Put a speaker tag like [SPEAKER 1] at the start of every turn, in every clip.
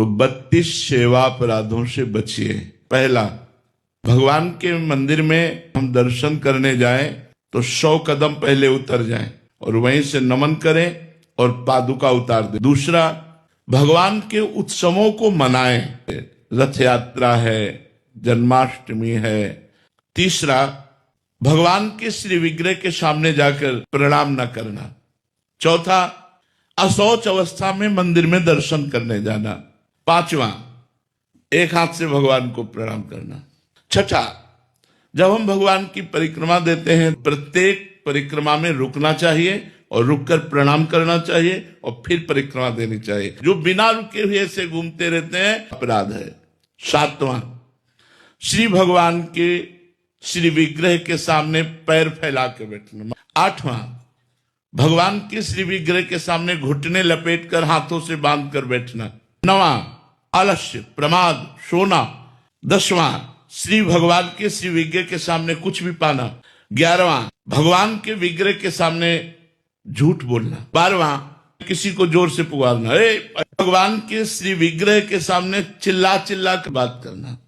[SPEAKER 1] तो 32 सेवा अपराधों से बचिए। पहला, भगवान के मंदिर में हम दर्शन करने जाएं तो 100 कदम पहले उतर जाएं और वहीं से नमन करें और पादुका उतार दें। दूसरा, भगवान के उत्सवों को मनाएं, रथ यात्रा है, जन्माष्टमी है। तीसरा, भगवान के श्री विग्रह के सामने जाकर प्रणाम न करना। चौथा, अशौच अवस्था में मंदिर में दर्शन करने जाना। पांचवा, एक हाथ से भगवान को प्रणाम करना। छठा, जब हम भगवान की परिक्रमा देते हैं प्रत्येक परिक्रमा में रुकना चाहिए और रुककर प्रणाम करना चाहिए और फिर परिक्रमा देनी चाहिए। जो बिना रुके हुए से घूमते रहते हैं अपराध है। सातवां, श्री भगवान के श्री विग्रह के सामने पैर फैला के बैठना। आठवां, भगवान के श्री विग्रह के सामने घुटने लपेटकर हाथों से बांध कर बैठना। नवां, आलस्य, प्रमाद, सोना। 10वां, श्री भगवान के श्री विग्रह के सामने कुछ भी पाना। 11वां, भगवान के विग्रह के सामने झूठ बोलना। 12वां, किसी को जोर से पुकारना। भगवान के श्री विग्रह के सामने चिल्ला चिल्ला कर बात करना।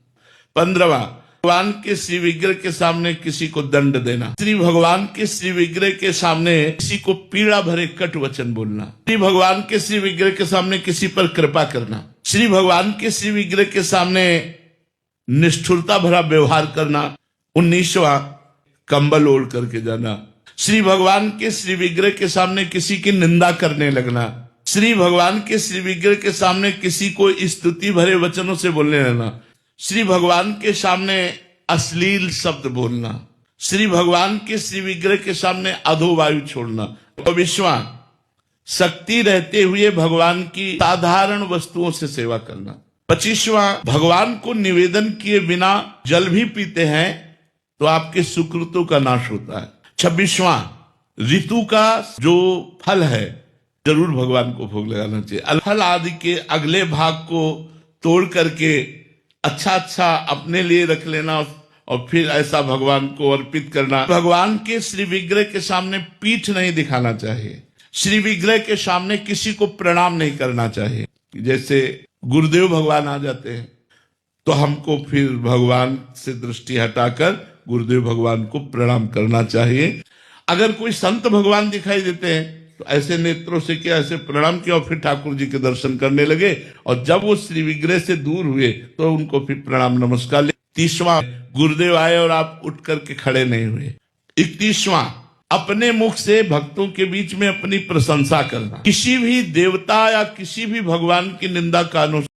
[SPEAKER 1] 15वां, भगवान के श्री विग्रह के सामने किसी को दंड देना। श्री भगवान के श्री विग्रह के सामने किसी को पीड़ा भरे कट वचन बोलना। श्री भगवान के श्री विग्रह के सामने किसी पर कृपा करना। श्री भगवान के श्री विग्रह के सामने निष्ठुरता भरा व्यवहार करना। 19वां, कंबल ओढ़ करके जाना। श्री भगवान के श्री विग्रह के सामने किसी की निंदा करने लगना। श्री भगवान के श्री विग्रह के सामने किसी को स्तुति भरे वचनों से बोलने लगना। श्री भगवान के सामने अश्लील शब्द बोलना। श्री भगवान के श्री विग्रह के सामने अधो वायु छोड़ना। 24वां, शक्ति रहते हुए भगवान की साधारण वस्तुओं से सेवा करना। 25वां, भगवान को निवेदन किए बिना जल भी पीते हैं तो आपके सुकृतों का नाश होता है। 26वां, ऋतु का जो फल है जरूर भगवान को भोग लगाना चाहिए। फल आदि के अगले भाग को तोड़ करके अच्छा अपने लिए रख लेना और फिर ऐसा भगवान को अर्पित करना। भगवान के श्री विग्रह के सामने पीठ नहीं दिखाना चाहिए। श्री विग्रह के सामने किसी को प्रणाम नहीं करना चाहिए। जैसे गुरुदेव भगवान आ जाते हैं तो हमको फिर भगवान से दृष्टि हटाकर गुरुदेव भगवान को प्रणाम करना चाहिए। अगर कोई संत भगवान दिखाई देते हैं तो ऐसे नेत्रों से क्या, ऐसे प्रणाम किया और फिर ठाकुर जी के दर्शन करने लगे और जब वो श्री विग्रह से दूर हुए तो उनको फिर प्रणाम नमस्कार। 30वां, गुरुदेव आए और आप उठ करके खड़े नहीं हुए। 31वां, अपने मुख से भक्तों के बीच में अपनी प्रशंसा करना। किसी भी देवता या किसी भी भगवान की निंदा कानों